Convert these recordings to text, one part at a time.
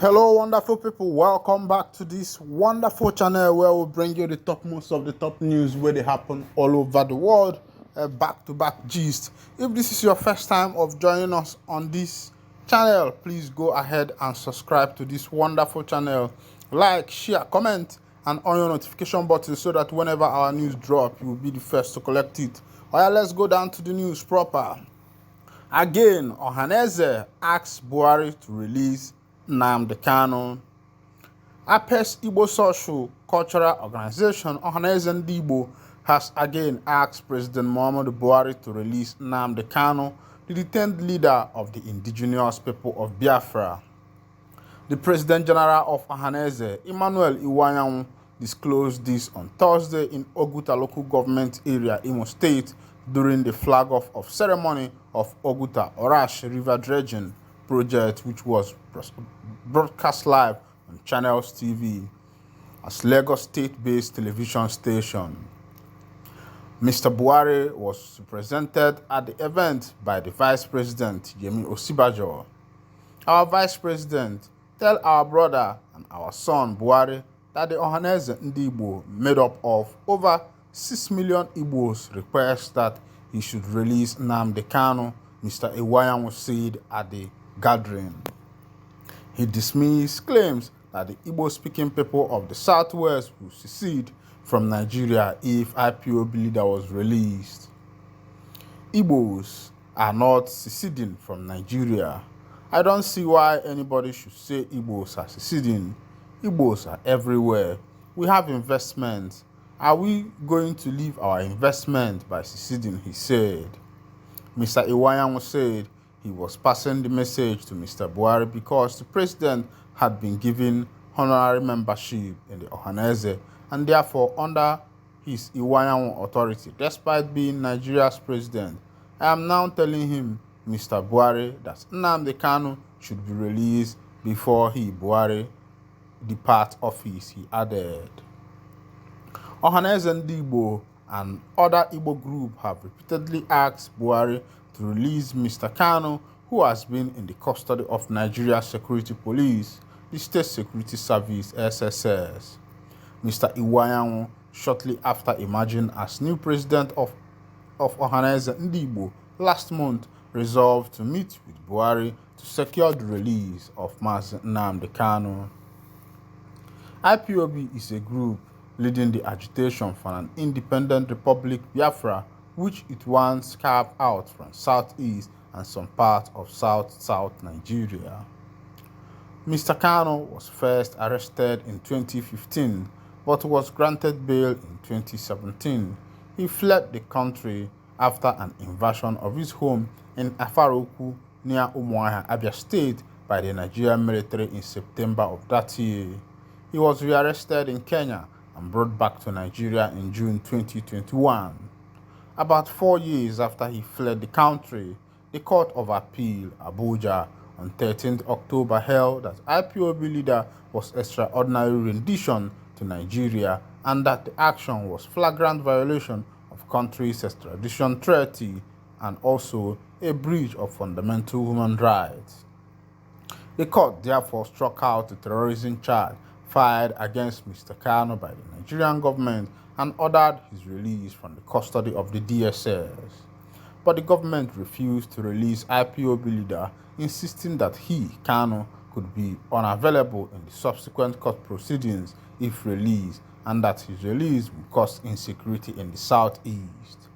Hello, wonderful people. Welcome back to this wonderful channel where we bring you the topmost of the top news where they happen all over the world, back-to-back gist. If this is your first time of joining us on this channel, please go ahead and subscribe to this wonderful channel. Like, share, comment, and on your notification button so that whenever our news drop, you will be the first to collect it. Alright, let's go down to the news proper. Again, Ohaneze asks Buhari to release Nnamdi Kanu. APES Igbo Social Cultural Organization Ohaneze Ndi has again asked President Muhammadu Buhari to release Nnamdi Kanu, the detained leader of the indigenous people of Biafra. The President General of Ohaneze, Emmanuel Iwanyanwu, disclosed this on Thursday in Oguta local government area, Imo State, during the flag-off of ceremony of Oguta Orash River Dredging project, which was broadcast live on Channels TV as Lagos state-based television station. Mr. Buhari was represented at the event by the Vice President, Yemi Osibajo. Our Vice President, tell our brother and our son Buhari that the Ohaneze Ndi made up of over 6 million Igbos request that he should release Nnamdi Kanu, Mr. Iwanyanwu said at the gathering. He dismissed claims that the Igbo-speaking people of the Southwest will secede from Nigeria if IPOB leader was released. Igbos are not seceding from Nigeria. I don't see why anybody should say Igbos are seceding. Igbos are everywhere. We have investments. Are we going to leave our investment by seceding, he said. Mr. Iwanyanwu said he was passing the message to Mr. Buhari because the president had been given honorary membership in the Ohaneze and therefore under his Iwanyanwu authority, despite being Nigeria's president. I am now telling him, Mr. Buhari, that Nnamdi Kanu should be released before he, Buhari, depart office, he added. Ohaneze Ndi and other Igbo groups have repeatedly asked Buhari to release Mr. Kanu, who has been in the custody of Nigeria's Security Police, the State Security Service (SSS). Mr. Iwanyanwu, shortly after emerging as new president of Ohaneze Ndi last month, resolved to meet with Buhari to secure the release of Nnamdi Kanu. IPOB is a group leading the agitation for an independent Republic Biafra, which it once carved out from southeast and some parts of south Nigeria. Mr. Kanu was first arrested in 2015 but was granted bail in 2017. He fled the country after an invasion of his home in Afaroku near Umuahia, Abia State by the Nigerian military in September of that year. He was rearrested in Kenya and brought back to Nigeria in June 2021. About 4 years after he fled the country, the Court of Appeal, Abuja, on 13th October held that IPOB leader was extraordinary rendition to Nigeria and that the action was flagrant violation of country's extradition treaty and also a breach of fundamental human rights. The court therefore struck out the terrorism charge fired against Mr. Kanu by the Nigerian government and ordered his release from the custody of the DSS. But the government refused to release IPOB leader, insisting that he, Kanu, could be unavailable in the subsequent court proceedings if released and that his release would cause insecurity in the southeast.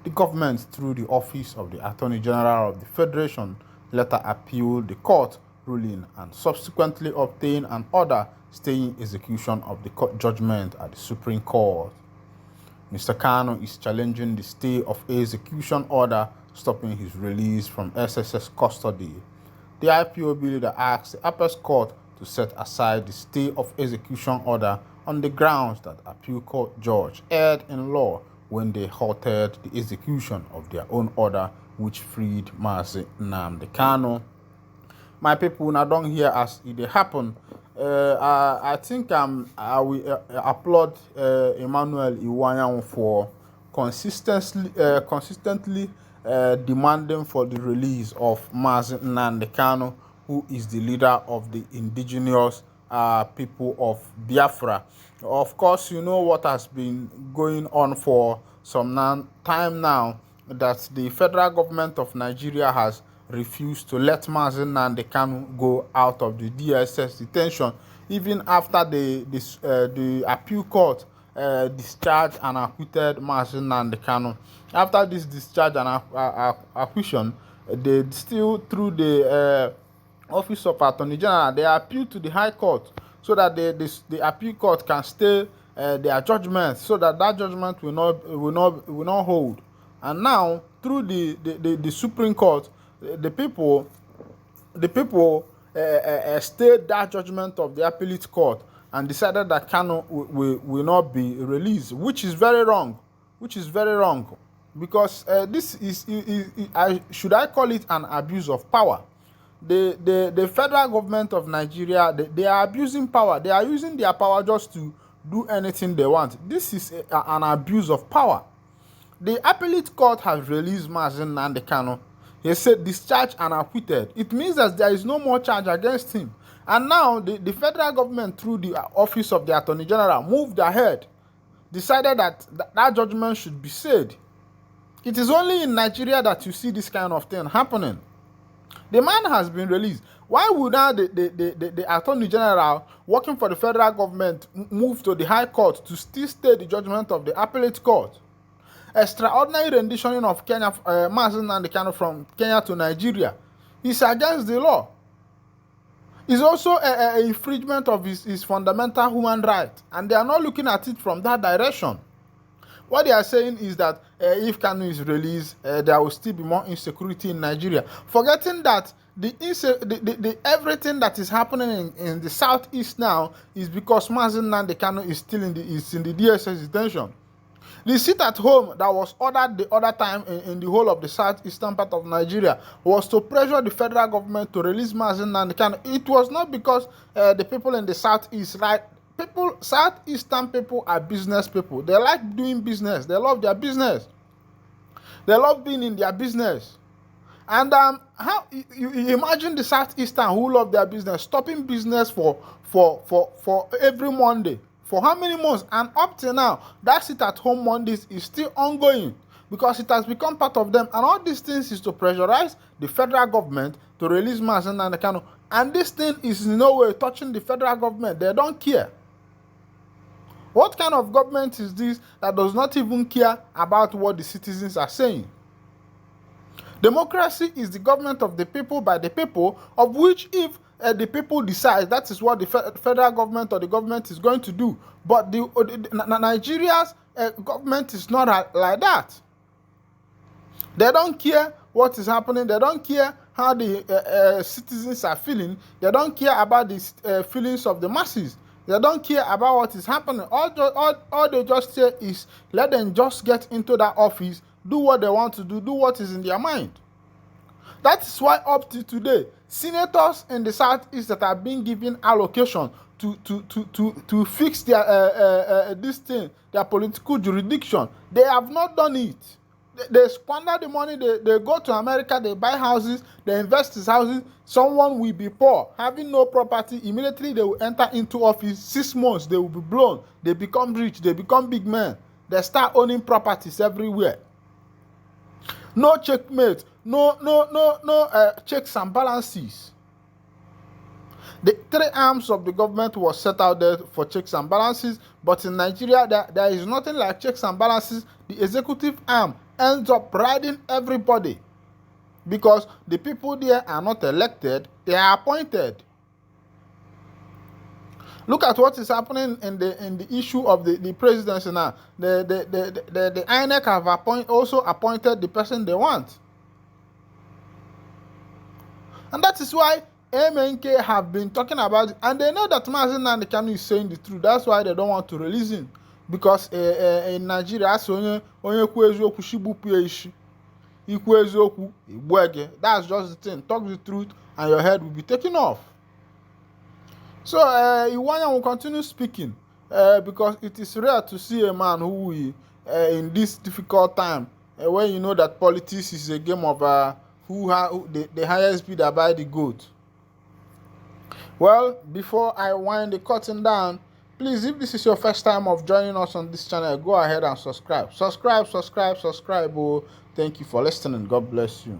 The government, through the Office of the Attorney General of the Federation, later appealed the court ruling and subsequently obtained an order staying execution of the court judgment at the Supreme Court. Mr. Kanu is challenging the stay of execution order stopping his release from SSS custody. The IPOB leader asked the Appeals Court to set aside the stay of execution order on the grounds that appeal court judge erred in law when they halted the execution of their own order which freed Nnamdi Kanu. My people, now don't hear as it happen. I think I will applaud Emmanuel Iwanyanwu for consistently demanding for the release of Nnamdi Kanu, who is the leader of the indigenous people of Biafra. Of course, you know what has been going on for some time now, that the federal government of Nigeria has refused to let Nnamdi Kanu go out of the DSS detention, even after the appeal court discharged and acquitted Nnamdi Kanu. After this discharge and acquittion, they still, through the Office of Attorney General, they appeal to the High Court so that the appeal court can stay their judgment, so that judgment will not hold. And now, through the Supreme Court, the people stayed that judgment of the appellate court and decided that Kanu will not be released, which is very wrong. Because this is should I call it an abuse of power? The federal government of Nigeria, they are abusing power. They are using their power just to do anything they want. This is an abuse of power. The appellate court has released Nnamdi Kanu. He said discharged and acquitted. It means that there is no more charge against him. And now the federal government, through the Office of the Attorney General, moved ahead, decided that judgment should be stayed. It is only in Nigeria that you see this kind of thing happening. The man has been released. Why would now the Attorney General working for the federal government move to the High Court to still stay the judgment of the appellate court? Extraordinary renditioning of Kenya, Nnamdi Kanu from Kenya to Nigeria is against the law. It's also an infringement of his fundamental human right, and they are not looking at it from that direction. What they are saying is that if Kanu is released, there will still be more insecurity in Nigeria, forgetting that the everything that is happening in the southeast now is because Nnamdi Kanu is still in the DSS detention. The sit at home that was ordered the other time in the whole of the southeastern part of Nigeria was to pressure the federal government to release Nnamdi Kanu. It was not because the people in the southeast, right? Southeastern people are business people. They like doing business. They love their business. They love being in their business. And how you imagine the Southeastern who love their business stopping business for every Monday? For how many months? And up till now, that sit-at-home Mondays is still ongoing because it has become part of them. And all these things is to pressurize the federal government to release Nnamdi Kanu. And this thing is in no way touching the federal government. They don't care. What kind of government is this that does not even care about what the citizens are saying? Democracy is the government of the people by the people, of which if the people decide, that is what the federal government or the government is going to do. But Nigeria's government is not like that. They don't care what is happening. They don't care how the citizens are feeling. They don't care about the feelings of the masses. They don't care about what is happening. All they just say is let them just get into that office, do what they want to do what is in their mind. That is why up to today, senators in the southeast that are being given allocation to fix their their political jurisdiction, they have not done it. They squander the money. They go to America. They buy houses. They invest in houses. Someone will be poor, having no property. Immediately they will enter into office. 6 months they will be blown. They become rich. They become big men. They start owning properties everywhere. No checkmate. No checks and balances. The 3 arms of the government was set out there for checks and balances, but in Nigeria there is nothing like checks and balances. The executive arm ends up riding everybody because the people there are not elected, they are appointed. Look at what is happening in the issue of the presidency now. The INEC have also appointed the person they want. And that is why MNK have been talking about it, and they know that Nnamdi Kanu is saying the truth. That's why they don't want to release him. Because in Nigeria, that's just the thing. Talk the truth and your head will be taken off. So Iwanya will continue speaking because it is rare to see a man who in this difficult time, when you know that politics is a game of the highest bidder by the goat. Well, before I wind the curtain down, please, if this is your first time of joining us on this channel, go ahead and subscribe. Subscribe. Oh, thank you for listening. God bless you.